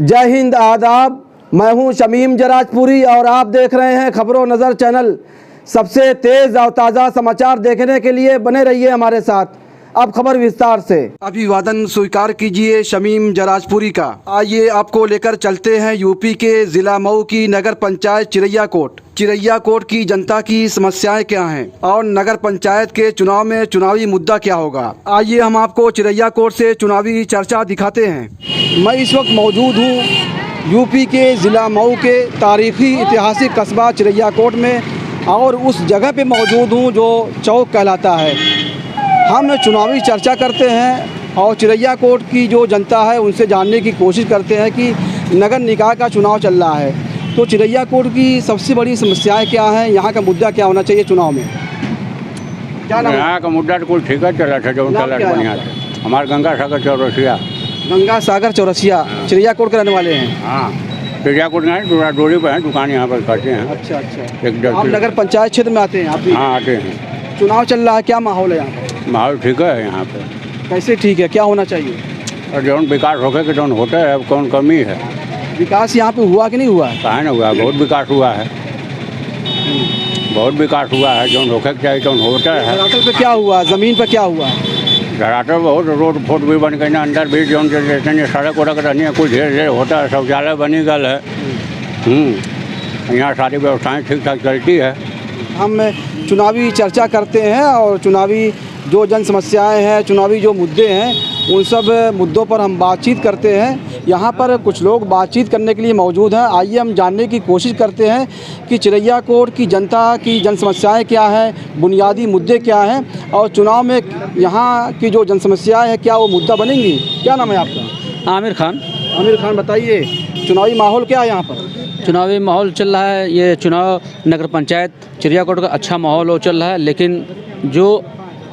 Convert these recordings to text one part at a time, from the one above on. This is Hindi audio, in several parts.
जय हिंद, आदाब। मैं हूं शमीम जराजपुरी और आप देख रहे हैं खबरों नज़र चैनल। सबसे तेज़ और ताज़ा समाचार देखने के लिए बने रहिए हमारे साथ। अब खबर विस्तार से। अभिवादन स्वीकार कीजिए शमीम जराजपुरी का। आइए आपको लेकर चलते हैं यूपी के ज़िला मऊ की नगर पंचायत चिरैयाकोट। चिरैयाकोट की जनता की समस्याएं क्या हैं और नगर पंचायत के चुनाव में चुनावी मुद्दा क्या होगा। आइए हम आपको चिरैयाकोट से चुनावी चर्चा दिखाते हैं। मैं इस वक्त मौजूद हूँ यूपी के ज़िला मऊ के तारीखी ऐतिहासिक कस्बा चिरैयाकोट में और उस जगह पे मौजूद हूँ जो चौक कहलाता है। हम चुनावी चर्चा करते हैं और चिरैयाकोट की जो जनता है उनसे जानने की कोशिश करते हैं कि नगर निकाय का चुनाव चल रहा है तो चिरैयाकोट की सबसे बड़ी समस्याएं क्या हैं, यहाँ का मुद्दा क्या होना चाहिए चुनाव में। क्या नाम? यहाँ का मुद्दा तो कुछ ठीक है चला था जो चला बढ़िया से। हमारे गंगा सागर चौरसिया। गंगा सागर चौरसिया चिरैयाकोट के रहने वाले हैं। हाँ, चिरैयाकोट में थोड़ा दूरी पर है, दुकान यहाँ पर करते हैं। अच्छा अच्छा। एक आप नगर पंचायत क्षेत्र में आते हैं आप भी? हाँ आते हैं। चुनाव चल रहा है, क्या माहौल है यहाँ पर? माहौल ठीक है यहाँ पे। कैसे ठीक है, क्या होना चाहिए? और जौन विकास होके कि जौन होता है अब कौन कमी है। विकास यहाँ पे हुआ कि नहीं हुआ है? कहाँ ना हुआ, बहुत विकास हुआ है। बहुत विकास हुआ है, जौन होके चाहिए जौन होता है। धरातल पे क्या हुआ, ज़मीन पर क्या हुआ? धरातल बहुत रोड फोट भी बन गई ना, अंदर भी जौन जैसे सड़क वड़क रहनी है कुछ धीरे धीरे होता है। शौचालय बनी गल है। यहाँ सारी व्यवस्थाएँ ठीक ठाक चलती है। हम चुनावी चर्चा करते हैं और चुनावी जो जन समस्याएं हैं, चुनावी जो मुद्दे हैं, उन सब मुद्दों पर हम बातचीत करते हैं। यहाँ पर कुछ लोग बातचीत करने के लिए मौजूद हैं। आइए हम जानने की कोशिश करते हैं कि चिरैयाकोट की जनता की जन समस्याएँ क्या हैं, बुनियादी मुद्दे क्या हैं और चुनाव में यहाँ की जो जन समस्याएँ हैं क्या वो मुद्दा बनेंगी। क्या नाम है आपका? आमिर खान। आमिर खान, बताइए चुनावी माहौल क्या है यहाँ पर? चुनावी माहौल चल रहा है, ये चुनाव नगर पंचायत चिरैयाकोट का अच्छा माहौल हो चल रहा है, लेकिन जो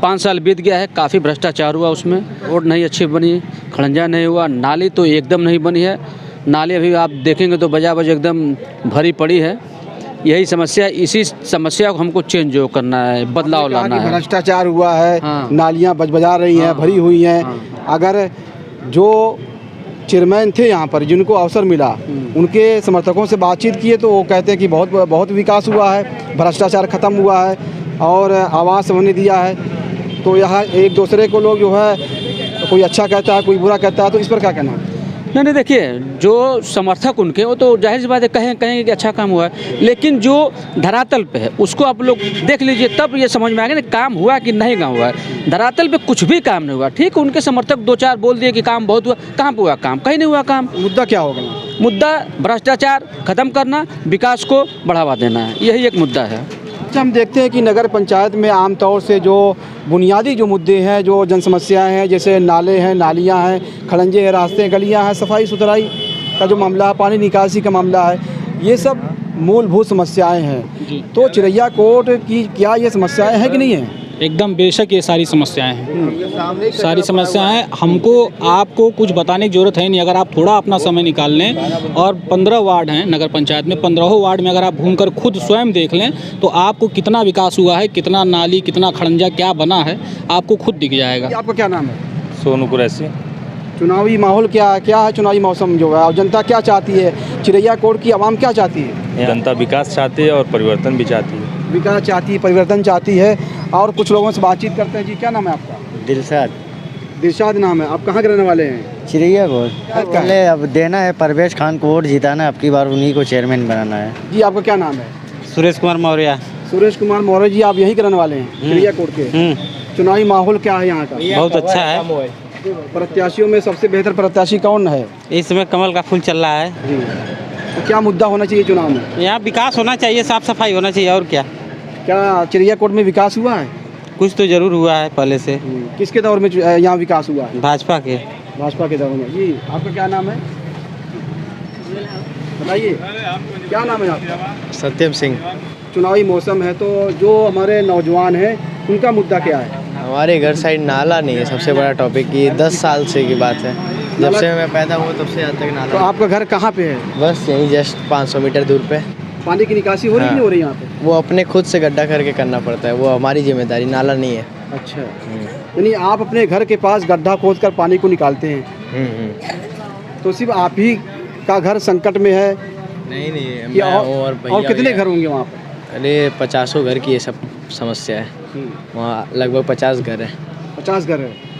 5 साल बीत गया है काफ़ी भ्रष्टाचार हुआ उसमें। रोड नहीं अच्छी बनी, खड़ंजा नहीं हुआ, नाली तो एकदम नहीं बनी है। नाली अभी आप देखेंगे तो बजा बज एकदम भरी पड़ी है। यही समस्या, इसी समस्या को हमको चेंज करना है, बदलाव लाना है। भ्रष्टाचार हुआ है। हाँ। नालियाँ बजा रही हैं, भरी हुई हैं। अगर जो चेयरमैन थे यहाँ पर जिनको अवसर मिला उनके समर्थकों से बातचीत किए तो वो कहते हैं कि बहुत विकास हुआ है, भ्रष्टाचार ख़त्म हुआ है और आवास हमने दिया है। तो यहाँ एक दूसरे को लोग जो है कोई अच्छा कहता है, कोई बुरा कहता है, तो इस पर क्या कहना है? नहीं, देखिए जो समर्थक उनके वो तो जाहिर सी बात है कहेंगे कि अच्छा काम हुआ है, लेकिन जो धरातल पे है उसको आप लोग देख लीजिए तब ये समझ में आएगा ना काम हुआ कि नहीं काम हुआ है। धरातल पे कुछ भी काम नहीं हुआ। ठीक, उनके समर्थक 2-4 बोल दिए कि काम बहुत हुआ, कहाँ पे हुआ काम? कहीं नहीं हुआ काम। मुद्दा क्या होगा? मुद्दा भ्रष्टाचार खत्म करना, विकास को बढ़ावा देना है, यही एक मुद्दा है। हम देखते हैं कि नगर पंचायत में आमतौर से जो बुनियादी जो मुद्दे हैं, जो जन समस्याएं हैं, जैसे नाले हैं, नालियां हैं, खड़ंजे हैं, रास्ते गलियां हैं, सफाई सुथराई का जो मामला है, पानी निकासी का मामला है, ये सब मूलभूत समस्याएं हैं। तो चिरैयाकोट की क्या ये समस्याएं हैं कि नहीं हैं? एकदम बेशक ये सारी समस्याएं हैं। सारी समस्याएं हमको आपको कुछ बताने की ज़रूरत है नहीं। अगर आप थोड़ा अपना समय निकाल लें और 15 वार्ड हैं नगर पंचायत में, 15 वार्ड में अगर आप घूमकर खुद स्वयं देख लें तो आपको कितना विकास हुआ है, कितना नाली, कितना खड़ंजा क्या बना है, आपको खुद दिख जाएगा। आपका क्या नाम है? सोनू कुरैशी। चुनावी माहौल क्या है चुनावी मौसम जो है और जनता क्या चाहती है, चिरैयाकोट की आवाम क्या चाहती है? जनता विकास चाहती है और परिवर्तन भी चाहती है। विकास चाहती है, परिवर्तन चाहती है। और कुछ लोगों से बातचीत करते हैं। जी, क्या नाम है आपका? दिलशाद। दिलशाद नाम है। आप कहाँ के रहने वाले हैं? चिरैयाकोट। पहले अब देना है परवेश खान को वोट जिताना है, अब की बार उन्हीं को चेयरमैन बनाना है। जी, आपका क्या नाम है? सुरेश कुमार मौर्य। सुरेश कुमार मौर्य जी, आप यहीं के रहने वाले हैं चिरैयाकोट के? चुनावी माहौल क्या है यहाँ का? बहुत अच्छा है। प्रत्याशियों में सबसे बेहतर प्रत्याशी कौन है? इस समय कमल का फूल चल रहा है जी। तो क्या मुद्दा होना चाहिए चुनाव में? यहाँ विकास होना चाहिए, साफ सफाई होना चाहिए, और क्या। क्या चिरैयाकोट में विकास हुआ है? कुछ तो जरूर हुआ है पहले से। किसके दौर में यहाँ विकास हुआ है? भाजपा के। भाजपा के दौर में। जी, आपका क्या नाम है? बताइए, क्या नाम है आपका? सत्यम सिंह। चुनावी मौसम है तो जो हमारे नौजवान हैं उनका मुद्दा क्या है? हमारे घर साइड नाला नहीं है, सबसे बड़ा टॉपिक। ये 10 साल से की बात है, जब से मैं पैदा हुआ तब से आज तक नाला। तो आपका घर कहाँ पे है? बस यहीं जस्ट 500 मीटर दूर पे। पानी की निकासी हो रही नहीं हो रही यहाँ पे? वो अपने खुद से गड्ढा करके करना पड़ता है, वो हमारी जिम्मेदारी, नाला नहीं है। अच्छा, यानी आप अपने घर के पास गड्ढा खोद कर पानी को निकालते हैं? तो सिर्फ आप ही का घर संकट में है नहीं नहीं कि मैं हूँ और भैया कितने भैया। घर होंगे वहाँ पर? अरे 50 घर की ये सब समस्या है। वहाँ लगभग 50 घर है। 50 घर है।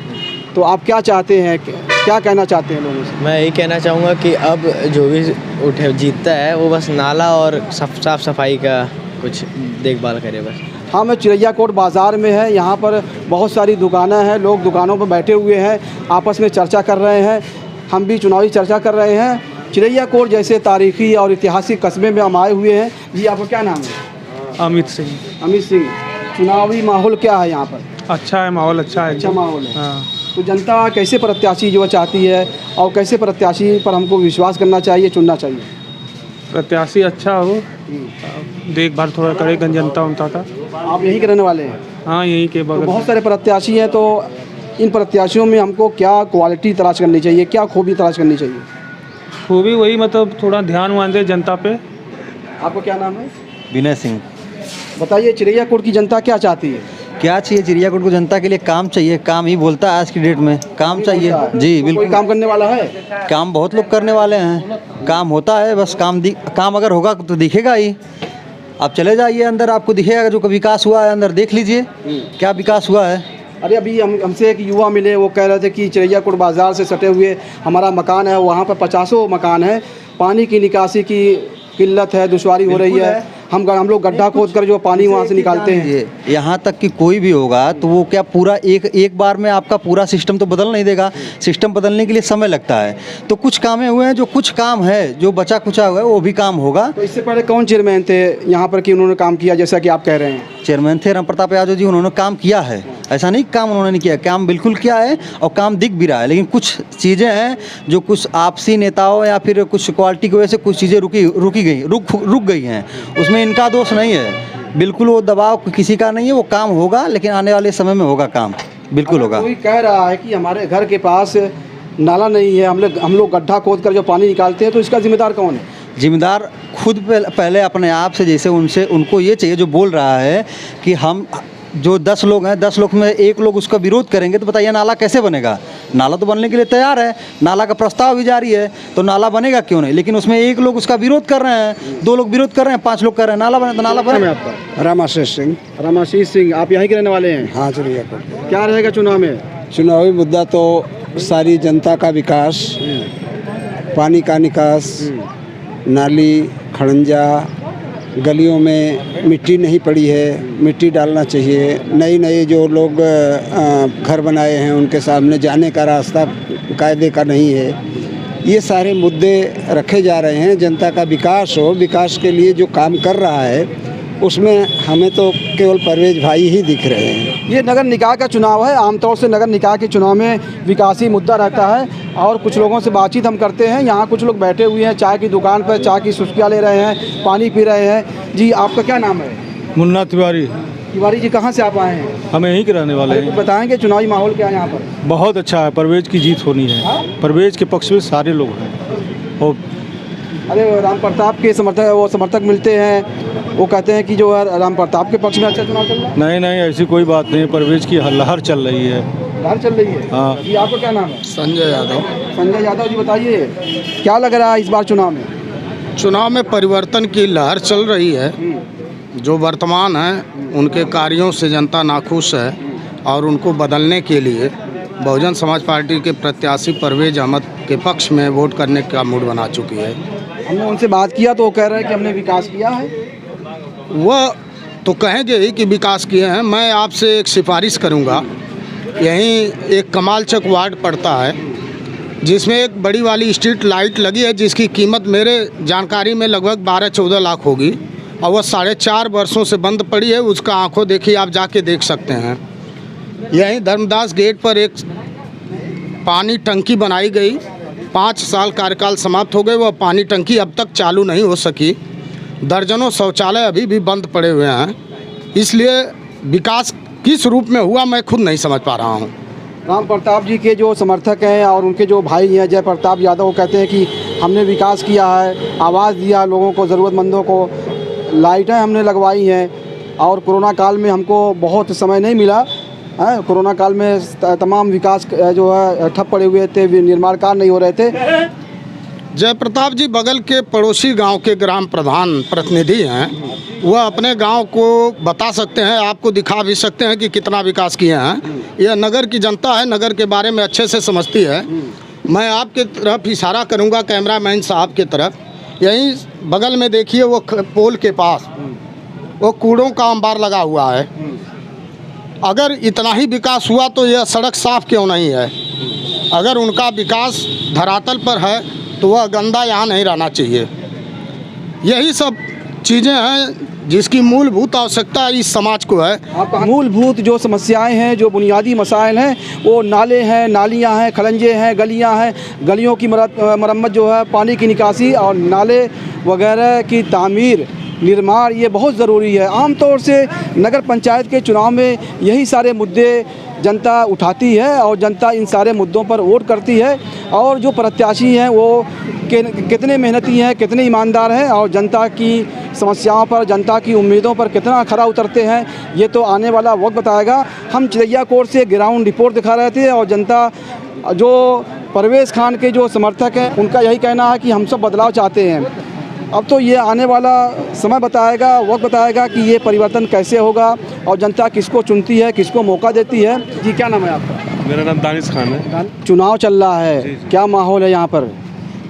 तो आप क्या चाहते हैं, क्या कहना चाहते हैं लोगों से? मैं यही कहना चाहूँगा कि अब जो भी उठे जीतता है वो बस नाला और साफ सफाई का कुछ देखभाल करे बस। हाँ, मैं चिरैया कोट बाज़ार में है। यहाँ पर बहुत सारी दुकानें हैं, लोग दुकानों पर बैठे हुए हैं, आपस में चर्चा कर रहे हैं। हम भी चुनावी चर्चा कर रहे हैं। चिरैया कोट जैसे तारीखी और ऐतिहासिक कस्बे में हम आए हुए हैं। जी, आपका क्या नाम है? अमित सिंह। अमित सिंह। चुनावी माहौल क्या है यहाँ पर? अच्छा है माहौल, अच्छा है। अच्छा माहौल है। हाँ। तो जनता कैसे प्रत्याशी जो चाहती है और कैसे प्रत्याशी पर हमको विश्वास करना चाहिए, चुनना चाहिए? प्रत्याशी अच्छा हो, देखभाल थोड़ा करे जनता उनता का। आप यहीं के रहने वाले हैं? हाँ, यहीं के तो बगल। बहुत सारे प्रत्याशी हैं, तो इन प्रत्याशियों में हमको क्या क्वालिटी तलाश करनी चाहिए, क्या खूबी तलाश करनी चाहिए? खूबी वही मतलब थोड़ा ध्यान वान दे जनता पे। आपका क्या नाम है? विनय सिंह। बताइए, चिरैया कोट की जनता क्या चाहती है? क्या चाहिए चिड़िया कोट को? जनता के लिए काम चाहिए। काम ही बोलता है आज की डेट में, काम चाहिए जी। कोई बिल्कुल काम करने वाला है? काम बहुत लोग करने वाले हैं, काम होता है बस। काम अगर होगा तो दिखेगा ही। आप चले जाइए अंदर, आपको दिखेगा जो विकास हुआ है। अंदर देख लीजिए क्या विकास हुआ है। अरे अभी हमसे एक युवा मिले, वो कह रहे थे कि चिरैया कोट बाज़ार से सटे हुए हमारा मकान है, वहाँ पर 50 मकान है, पानी की निकासी की किल्लत है, दुश्वारी हो रही है। हम लोग गड्ढा खोद कर जो पानी वहाँ से निकालते हैं। यहाँ तक कि कोई भी होगा तो वो क्या पूरा एक बार में आपका पूरा सिस्टम तो बदल नहीं देगा। सिस्टम बदलने के लिए समय लगता है। तो कुछ कामें हुए हैं, जो कुछ काम है जो बचा कुचा हुआ है वो भी काम होगा। तो इससे पहले कौन चेयरमैन थे यहाँ पर कि उन्होंने काम किया जैसा कि आप कह रहे हैं? चेयरमैन थे राम प्रताप यादव जी, उन्होंने काम किया है। ऐसा नहीं काम उन्होंने नहीं किया, काम बिल्कुल किया है और काम दिख भी रहा है। लेकिन कुछ चीज़ें हैं जो कुछ आपसी नेताओं या फिर कुछ क्वालिटी की वजह से कुछ चीज़ें रुक गई हैं। उसमें इनका दोष नहीं है, बिल्कुल वो दबाव किसी का नहीं है। वो काम होगा, लेकिन आने वाले समय में होगा काम, बिल्कुल होगा। कोई कह रहा है कि हमारे घर के पास नाला नहीं है, हम लोग गड्ढा खोद कर जो पानी निकालते हैं, तो इसका जिम्मेदार कौन है? जिम्मेदार खुद पहले अपने आप से, जैसे उनको ये चाहिए जो बोल रहा है कि हम जो 10 लोग हैं, 10 लोग में एक लोग उसका विरोध करेंगे, तो बताइए नाला कैसे बनेगा? नाला तो बनने के लिए तैयार है, नाला का प्रस्ताव भी जारी है, तो नाला बनेगा क्यों नहीं? लेकिन उसमें एक लोग उसका विरोध कर रहे हैं, 2 लोग विरोध कर रहे हैं, 5 लोग कर रहे हैं नाला बने, तो नाला बने। आपका रामाशीष सिंह। रामाशीष सिंह, आप यहीं के रहने वाले हैं? हाँ, चिड़िया कोट। क्या रहेगा चुनाव में? चुनावी मुद्दा तो सारी जनता का विकास, पानी का निकास, नाली खड़ंजा, गलियों में मिट्टी नहीं पड़ी है, मिट्टी डालना चाहिए। नए जो लोग घर बनाए हैं उनके सामने जाने का रास्ता कायदे का नहीं है। ये सारे मुद्दे रखे जा रहे हैं। जनता का विकास हो, विकास के लिए जो काम कर रहा है उसमें हमें तो केवल परवेज भाई ही दिख रहे हैं। ये नगर निकाय का चुनाव है। आमतौर से नगर निकाय के चुनाव में विकासी मुद्दा रहता है और कुछ लोगों से बातचीत हम करते हैं। यहाँ कुछ लोग बैठे हुए हैं, चाय की दुकान पर चाय की सुस्कियाँ ले रहे हैं, पानी पी रहे हैं। जी, आपका क्या नाम है? मुन्ना तिवारी। तिवारी जी, कहाँ से आप आए हैं? हम यहीं के रहने वाले अरे, बताएंगे चुनावी माहौल क्या है यहाँ पर? बहुत अच्छा है, परवेज की जीत होनी है। परवेज के पक्ष में सारे लोग हैं। और अरे, राम प्रताप के समर्थक मिलते हैं, वो कहते हैं कि जो है राम प्रताप के पक्ष में अच्छा चुनाव चल रहा है। नहीं, ऐसी कोई बात नहीं। परवेज की लहर चल रही है। लहर चल रही है। हाँ। जी, आपका क्या नाम है? संजय यादव। संजय यादव जी, बताइए क्या लग रहा है इस बार चुनाव में? चुनाव में परिवर्तन की लहर चल रही है। जो वर्तमान है उनके कार्यों से जनता नाखुश है और उनको बदलने के लिए बहुजन समाज पार्टी के प्रत्याशी परवेज अहमद के पक्ष में वोट करने का मूड बना चुकी है। हमने उनसे बात किया तो वो कह रहे हैं कि हमने विकास किया है। वह तो कहेंगे ही कि विकास किए हैं। मैं आपसे एक सिफारिश करूंगा। यहीं एक कमाल चक वार्ड पड़ता है जिसमें एक बड़ी वाली स्ट्रीट लाइट लगी है जिसकी कीमत मेरे जानकारी में लगभग 12-14 लाख होगी और वह 4.5 वर्षों से बंद पड़ी है। उसका आंखों देखी आप जाके देख सकते हैं। यहीं धर्मदास गेट पर एक पानी टंकी बनाई गई, 5 साल कार्यकाल समाप्त हो गए, वह पानी टंकी अब तक चालू नहीं हो सकी। दर्जनों शौचालय अभी भी बंद पड़े हुए हैं। इसलिए विकास किस रूप में हुआ मैं खुद नहीं समझ पा रहा हूँ। राम प्रताप जी के जो समर्थक हैं और उनके जो भाई हैं जय प्रताप यादव, वो कहते हैं कि हमने विकास किया है, आवाज़ दिया लोगों को, ज़रूरतमंदों को, लाइटें हमने लगवाई हैं और कोरोना काल में हमको बहुत समय नहीं मिला है। कोरोना काल में तमाम विकास जो है ठप पड़े हुए थे, निर्माण कार्य नहीं हो रहे थे। जयप्रताप जी बगल के पड़ोसी गांव के ग्राम प्रधान प्रतिनिधि हैं। वह अपने गांव को बता सकते हैं, आपको दिखा भी सकते हैं कि कितना विकास किए हैं। यह नगर की जनता है, नगर के बारे में अच्छे से समझती है। मैं आपके तरफ इशारा करूंगा, कैमरामैन साहब के तरफ। यहीं बगल में देखिए, वो पोल के पास वो कूड़ों का अंबार लगा हुआ है। अगर इतना ही विकास हुआ तो यह सड़क साफ क्यों नहीं है? अगर उनका विकास धरातल पर है तो वह गंदा यहाँ नहीं रहना चाहिए। यही सब चीज़ें हैं जिसकी मूलभूत आवश्यकता इस समाज को है। आपका मूलभूत जो समस्याएं हैं, जो बुनियादी मसाइल हैं, वो नाले हैं, नालियां हैं, खलंजे हैं, गलियां हैं। गलियों की मरम्मत जो है, पानी की निकासी और नाले वगैरह की तामीर, निर्माण, ये बहुत ज़रूरी है। आमतौर से नगर पंचायत के चुनाव में यही सारे मुद्दे जनता उठाती है और जनता इन सारे मुद्दों पर वोट करती है। और जो प्रत्याशी हैं वो कितने मेहनती हैं, कितने ईमानदार हैं और जनता की समस्याओं पर, जनता की उम्मीदों पर कितना खरा उतरते हैं, ये तो आने वाला वक्त बताएगा। हम चिरैया कोट से ग्राउंड रिपोर्ट दिखा रहे थे और जनता जो परवेज़ खान के जो समर्थक हैं, उनका यही कहना है कि हम सब बदलाव चाहते हैं। अब तो ये आने वाला समय बताएगा, वक्त बताएगा कि ये परिवर्तन कैसे होगा और जनता किसको चुनती है, किसको मौका देती है। जी, क्या नाम है आपका? मेरा नाम दानिश खान है। चुनाव चल रहा है, क्या माहौल है यहाँ पर?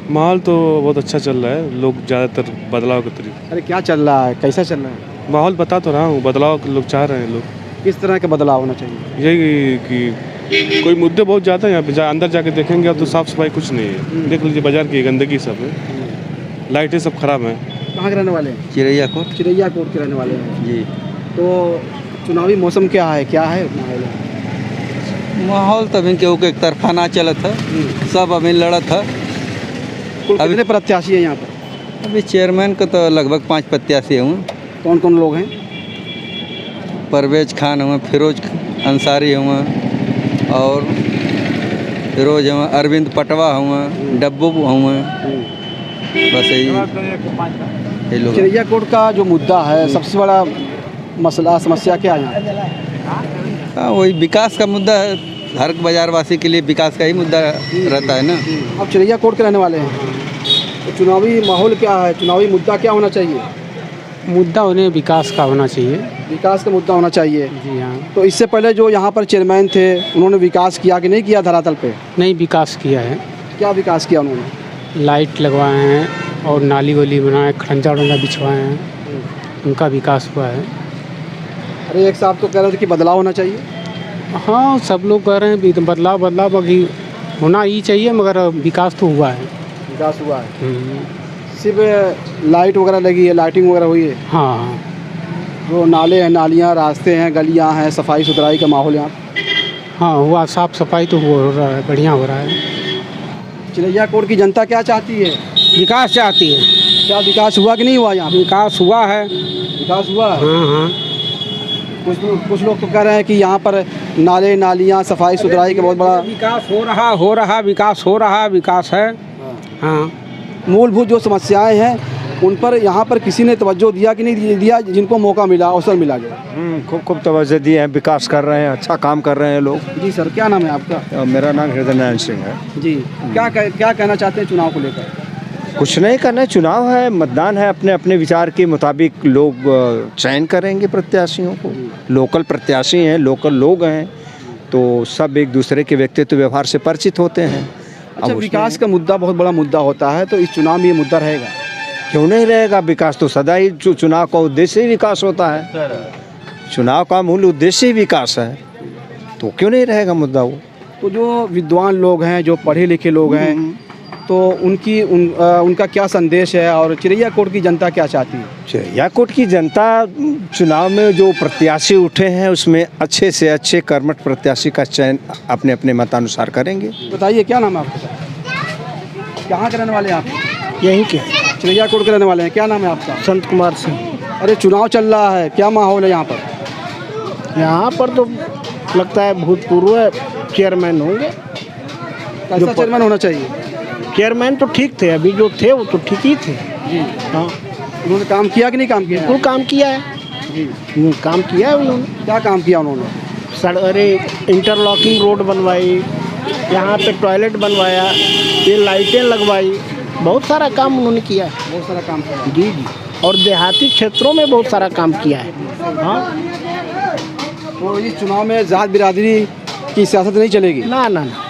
माहौल तो बहुत अच्छा चल रहा है। लोग ज़्यादातर बदलाव के तरीके। अरे क्या चल रहा है, कैसा चल रहा है? माहौल बता तो रहा हूँ, बदलाव लोग चाह रहे हैं। लोग किस तरह के बदलाव होना चाहिए? यही कि कोई मुद्दे बहुत ज़्यादा हैं यहाँ पे। अंदर जाके देखेंगे तो साफ़ सफाई कुछ नहीं है। देख लीजिए, बाज़ार की गंदगी सब है, लाइटें सब खराब हैं। कहाँ के रहने वाले हैं? चिरैया कोट। चिरैया कोट के रहने वाले हैं जी। तो चुनावी मौसम क्या है, क्या है माहौल तभी केहू के एक तरफा ना चलत है, सब अभी लड़त है। कुल कितने प्रत्याशी हैं यहाँ पर? अभी चेयरमैन का तो लगभग 5 प्रत्याशी हूँ। कौन कौन लोग हैं? परवेज़ खान हुआ, फिरोज अंसारी हुआ और फिरोज हुआ, अरविंद पटवा हुआ, डब्बू हुआ, बस यही लोग। चिरैया कोट का जो मुद्दा है, सबसे बड़ा मसला, समस्या क्या है? हाँ, वही विकास का मुद्दा है। हर बाज़ारवासी के लिए विकास का ही मुद्दा रहता है ना। अब चिरैया कोट के रहने वाले हैं, तो चुनावी माहौल क्या है, चुनावी मुद्दा क्या होना चाहिए? मुद्दा उन्हें विकास का होना चाहिए। विकास का मुद्दा होना चाहिए। जी हाँ। तो इससे पहले जो यहाँ पर चेयरमैन थे, उन्होंने विकास किया कि नहीं किया धरातल पे? नहीं, विकास किया है। क्या विकास किया उन्होंने? लाइट लगवाए हैं और नाली वाली बनाए, खंजा वंजा बिछवाए हैं, उनका विकास हुआ है। अरे एक साहब तो कह रहे थे कि बदलाव होना चाहिए। हाँ, सब लोग कह रहे हैं बदलाव अभी होना ही चाहिए, मगर विकास तो हुआ है। विकास हुआ है। सिर्फ लाइट वगैरह लगी है, लाइटिंग वगैरह हुई है? हाँ। जो नाले हैं, नालियाँ, रास्ते हैं, गलियाँ हैं, सफाई सुथराई का माहौल यहाँ? हाँ, हुआ, साफ़ सफाई तो हो रहा है, बढ़िया हो रहा है। चिरैया कोट की जनता क्या चाहती है? विकास चाहती है। क्या विकास हुआ कि नहीं हुआ यहाँ? विकास हुआ है। विकास हुआ है? हाँ हाँ। कुछ लोग तो कह रहे हैं कि यहाँ पर नाले, नालियाँ, सफाई सुथराई का बहुत बड़ा विकास हो रहा विकास है। हाँ। मूलभूत जो समस्याएं हैं उन पर यहाँ पर किसी ने तवज्जो दिया कि नहीं दिया, जिनको मौका मिला, अवसर मिला गया? खूब तवज्जो दिए हैं, विकास कर रहे हैं, अच्छा काम कर रहे हैं लोग। जी सर, क्या नाम है आपका? मेरा नाम हृदय नारायण सिंह है। जी, क्या कहना चाहते हैं चुनाव को लेकर? कुछ नहीं करना है, चुनाव है, मतदान है, अपने अपने विचार के मुताबिक लोग चयन करेंगे प्रत्याशियों को। लोकल प्रत्याशी हैं, लोकल लोग हैं, तो सब एक दूसरे के व्यक्तित्व व्यवहार से परिचित होते हैं। अच्छा, विकास का मुद्दा बहुत बड़ा मुद्दा होता है, तो इस चुनाव में ये मुद्दा रहेगा? क्यों नहीं रहेगा? विकास तो सदा ही चुनाव का उद्देश्य ही विकास होता है। चुनाव का मूल उद्देश्य ही विकास है, तो क्यों नहीं रहेगा मुद्दा वो? तो जो विद्वान लोग हैं, जो पढ़े लिखे लोग हैं, तो उनका क्या संदेश है और चिरैया कोट की जनता क्या चाहती है? चिरैया कोट की जनता चुनाव में जो प्रत्याशी उठे हैं उसमें अच्छे से अच्छे कर्मठ प्रत्याशी का चयन अपने अपने मतानुसार करेंगे। बताइए, क्या नाम है आपका? कहाँ के रहने वाले हैं आप? यहीं के चिरैया कोट के रहने वाले हैं। क्या नाम है आपका? संत कुमार सिंह। अरे चुनाव चल रहा है, क्या माहौल है यहाँ पर? यहाँ पर तो लगता है भूतपूर्व चेयरमैन होंगे। कैसा चेयरमैन होना चाहिए? चेयरमैन तो ठीक थे, अभी जो थे वो तो ठीक ही थे। जी हाँ। उन्होंने काम किया कि नहीं काम किया? बिल्कुल काम किया है। जी, काम किया है उन्होंने। क्या काम किया उन्होंने? अरे इंटरलॉकिंग रोड बनवाई, यहाँ पे टॉयलेट बनवाया, ये लाइटें लगवाई, बहुत सारा काम उन्होंने किया है। बहुत सारा काम किया। जी जी, और देहाती क्षेत्रों में बहुत सारा काम किया है। हाँ, तो इस चुनाव में जात बिरादरी की सियासत नहीं चलेगी? ना ना ना,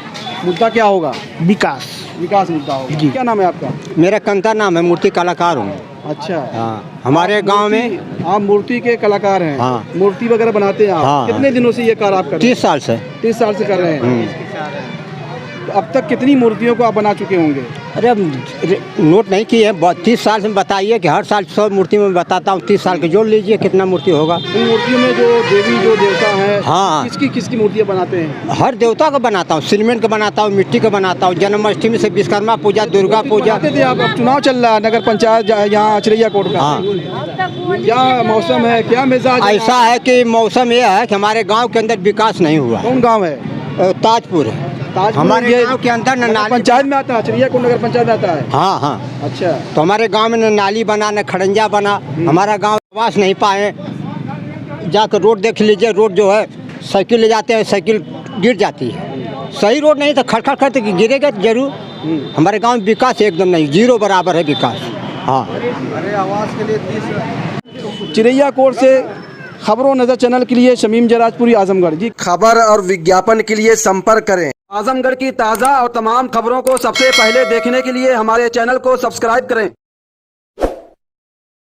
मुद्दा क्या होगा? विकास। विकास मुद्दा होगा। जी। क्या नाम है आपका? मेरा कंता नाम है, मूर्ति कलाकार हूँ। अच्छा, हाँ, हमारे गांव में आप मूर्ति के कलाकार हैं। हाँ। मूर्ति वगैरह बनाते हैं आप? हाँ, कितने दिनों से ये कार्य आप कर रहे हैं? 30 साल से। 30 साल से कर रहे हैं। तो अब तक कितनी मूर्तियों को आप बना चुके होंगे? अरे अब नोट नहीं किए हैं, 30 साल से बताइए कि हर साल 100 मूर्ति में बताता हूँ, 30 साल के जोड़ लीजिए कितना मूर्ति होगा। इन मूर्तियों में जो देवी जो देवता हैं, हाँ। किसकी मूर्तियाँ बनाते हैं? हर देवता का बनाता हूँ, सीमेंट का बनाता हूँ, मिट्टी का बनाता हूँ, जन्माष्टमी से विश्वकर्मा पूजा, दुर्गा पूजा। बनाते थे आप? अब चुनाव चल रहा है नगर पंचायत यहाँ चिरैया कोट का। हाँ। क्या मौसम है, क्या मिजाज है? ऐसा है कि मौसम यह है कि हमारे गांव के अंदर विकास नहीं हुआ। कौन गांव है? ताजपुर है। ताजपुर हमारे ये गांव के अंदर न नगर नाली। पंचायत में आता है? चिरैया कोट नगर पंचायत में आता है? हाँ हाँ। अच्छा, तो हमारे गांव में न नाली बना, न खड़ंजा बना। हमारा गांव आवास नहीं पाए। जाकर रोड देख लीजिए, रोड जो है साइकिल ले जाते हैं, साइकिल गिर जाती है। सही रोड नहीं तो खड़खड़ करते गिरेगा जरूर। हमारे गांव में विकास एकदम नहीं, जीरो बराबर है विकास। हाँ। चिरैया कोट से खबरों नजर चैनल के लिए शमीम जराजपुरी, आजमगढ़। जी, खबर और विज्ञापन के लिए संपर्क करें। आजमगढ़ की ताज़ा और तमाम खबरों को सबसे पहले देखने के लिए हमारे चैनल को सब्सक्राइब करें।